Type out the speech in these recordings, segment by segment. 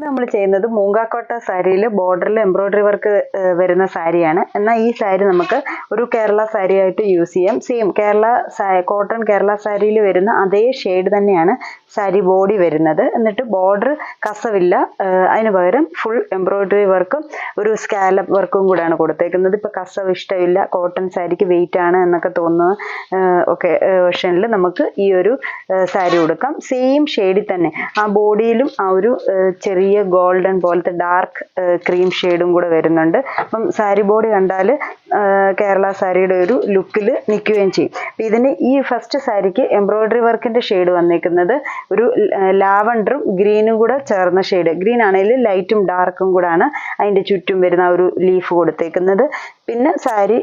നമ്മൾ ചെയ്യുന്നത് മൂങ്കാക്കോട്ട സാരിയിൽ ബോർഡറിൽ എംബ്രോയിഡറി വർക്ക് വരുന്ന സാരിയാണ്. എന്നാൽ ഈ സാരി നമുക്ക് ഒരു കേരള സാരി ആയിട്ട് യൂസ് ചെയ്യാം. സെയിം കോട്ടൺ കേരള സാരിയിൽ വരുന്ന അതേ ഷെയ്ഡ് തന്നെയാണ് സാരി ബോഡി വരുന്നത്. എന്നിട്ട് ബോർഡർ കസവില്ല, അതിന് പകരം ഫുൾ എംബ്രോയിഡറി വർക്കും ഒരു സ്കാലപ്പ് വർക്കും കൂടെയാണ് കൊടുത്തേക്കുന്നത്. ഇപ്പോൾ കസവ് ഇഷ്ടമില്ല, കോട്ടൺ സാരിക്ക് വെയിറ്റ് ആണ് എന്നൊക്കെ തോന്നുന്ന വേർഷനിൽ നമുക്ക് ഈ ഒരു സാരി കൊടുക്കാം. സെയിം ഷെയ്ഡിൽ തന്നെ ആ ബോഡിയിലും ആ ഒരു ചെറിയ ഗോൾഡൻ പോലത്തെ ഡാർക്ക് ക്രീം ഷെയ്ഡും കൂടെ വരുന്നുണ്ട്. അപ്പം സാരി ബോഡി കണ്ടാൽ കേരള സാരിയുടെ ഒരു ലുക്കിൽ നിൽക്കുകയും ചെയ്യും. ഇതിന് ഈ ഫസ്റ്റ് സാരിക്ക് എംബ്രോയിഡറി വർക്കിന്റെ ഷെയ്ഡ് വന്നേക്കുന്നത് ഒരു ലാവണ്ടറും ഗ്രീനും കൂടെ ചേർന്ന ഷെയ്ഡ്. ഗ്രീൻ ആണെങ്കിൽ ലൈറ്റും ഡാർക്കും കൂടാണ് അതിന്റെ ചുറ്റും വരുന്ന ഒരു ലീഫ് കൊടുത്തേക്കുന്നത്. പിന്നെ സാരി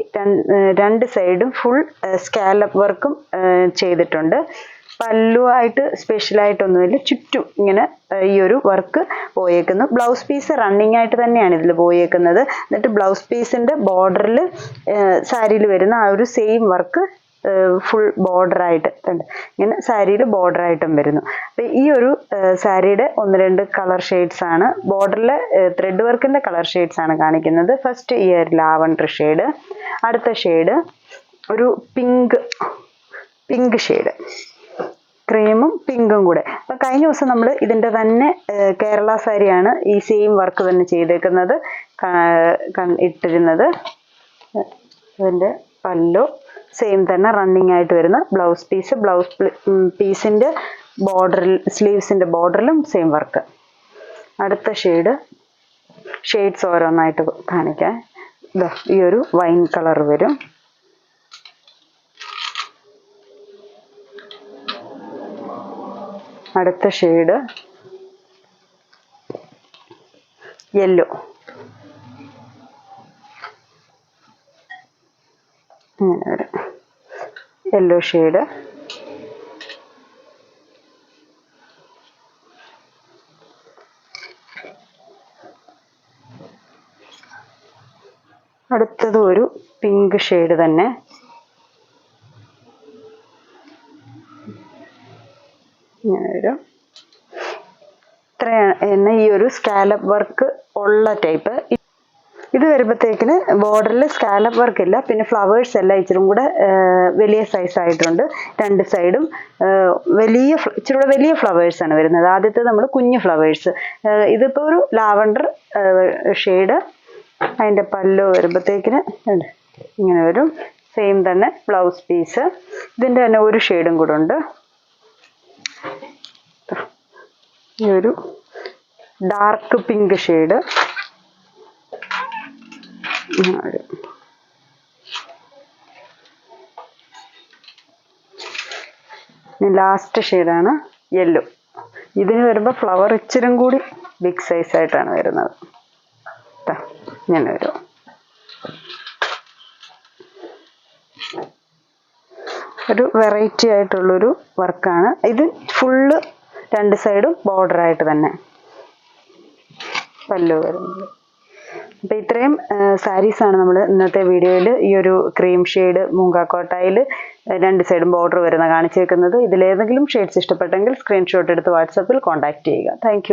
രണ്ട് സൈഡും ഫുൾ സ്കാലപ്പ് വർക്കും ചെയ്തിട്ടുണ്ട്. പല്ലുവായിട്ട് സ്പെഷ്യലായിട്ടൊന്നുമില്ല, ചുറ്റും ഇങ്ങനെ ഈ ഒരു വർക്ക് പോയേക്കുന്നു. ബ്ലൗസ് പീസ് റണ്ണിങ് ആയിട്ട് തന്നെയാണ് ഇതിൽ പോയേക്കുന്നത്. എന്നിട്ട് ബ്ലൗസ് പീസിന്റെ ബോർഡറിൽ സാരിയിൽ വരുന്ന ആ ഒരു സെയിം വർക്ക് ഫുൾ ബോർഡറായിട്ട് ഇങ്ങനെ സാരിയിൽ ബോർഡറായിട്ടും വരുന്നു. അപ്പം ഈ ഒരു സാരിയുടെ 1-2 കളർ ഷെയ്ഡ്സ് ആണ്, ബോർഡറിലെ ത്രെഡ് വർക്കിന്റെ കളർ ഷെയ്ഡ്സ് ആണ് കാണിക്കുന്നത്. ഫസ്റ്റ് ഈ ഒരു ലാവണ്ടർ ഷെയ്ഡ്, അടുത്ത ഷെയ്ഡ് ഒരു പിങ്ക് ഷെയ്ഡ്, ക്രീമും പിങ്കും കൂടെ. അപ്പം കഴിഞ്ഞ ദിവസം നമ്മൾ ഇതിൻ്റെ തന്നെ കേരള സാരിയാണ് ഈ സെയിം വർക്ക് തന്നെ ചെയ്തേക്കുന്നത് ഇട്ടിരുന്നത്. അതിൻ്റെ പല്ലു സെയിം തന്നെ റണ്ണിങ് ആയിട്ട് വരുന്ന ബ്ലൗസ് പീസിൻ്റെ ബോർഡറിൽ സ്ലീവ്സിൻ്റെ ബോർഡറിലും സെയിം വർക്ക്. അടുത്ത ഷെയ്ഡ്സ് ഓരോന്നായിട്ട് കാണിക്കാം. ഈ ഒരു വൈൻ കളർ വരും, അടുത്ത ഷെയ്ഡ് യെല്ലോ, അങ്ങനെ വരും യെല്ലോ ഷെയ്ഡ്. അടുത്തത് ഒരു പിങ്ക് ഷെയ്ഡ് തന്നെ, ഇങ്ങനെ വരും. ഇത്രയാണ് ഈ ഒരു സ്കാലപ്പ് വർക്ക് ഉള്ള ടൈപ്പ്. ഇത് വരുമ്പോഴത്തേക്കിന് ബോർഡറിൽ സ്കാലപ്പ് വർക്ക് ഇല്ല, പിന്നെ ഫ്ലവേഴ്സ് എല്ലാം ഇച്ചിരും കൂടെ വലിയ സൈസ് ആയിട്ടുണ്ട്. രണ്ട് സൈഡും ഇച്ചിരി കൂടെ വലിയ ഫ്ലവേഴ്സ് ആണ് വരുന്നത്. ആദ്യത്തെ നമ്മൾ കുഞ്ഞു ഫ്ലവേഴ്സ്. ഇതിപ്പോൾ ഒരു ലാവണ്ടർ ഷെയ്ഡ്. അതിൻ്റെ പല്ലു വരുമ്പോഴത്തേക്കിന് ഇങ്ങനെ വരും. സെയിം തന്നെ ബ്ലൗസ് പീസ്. ഇതിൻ്റെ തന്നെ ഒരു ഷെയ്ഡും കൂടെ ഉണ്ട്, ഈ ഒരു ഡാർക്ക് പിങ്ക് ഷെയ്ഡ്. ലാസ്റ്റ് ഷെയ്ഡാണ് യെല്ലോ. ഇതിന് വരുമ്പോൾ ഫ്ലവർ ഇച്ചിരും കൂടി ബിഗ് സൈസ് ആയിട്ടാണ് വരുന്നത്. ഇങ്ങനെ വരും. ഒരു വെറൈറ്റി ആയിട്ടുള്ളൊരു വർക്കാണ് ഇത്. ഫുള്ള് രണ്ട് സൈഡും ബോർഡറായിട്ട് തന്നെ പല്ലു വരുന്നത്. അപ്പം ഇത്രയും സാരീസാണ് നമ്മൾ ഇന്നത്തെ വീഡിയോയിൽ ഈ ഒരു ക്രീം ഷെയ്ഡ് മൂങ്കാക്കോട്ടയിൽ രണ്ട് സൈഡും ബോർഡർ വരുന്ന കാണിച്ചേക്കുന്നത്. ഇതിലേതെങ്കിലും ഷെയ്ഡ്സ് ഇഷ്ടപ്പെട്ടെങ്കിൽ സ്ക്രീൻഷോട്ട് എടുത്ത് വാട്സാപ്പിൽ കോൺടാക്റ്റ് ചെയ്യുക. താങ്ക്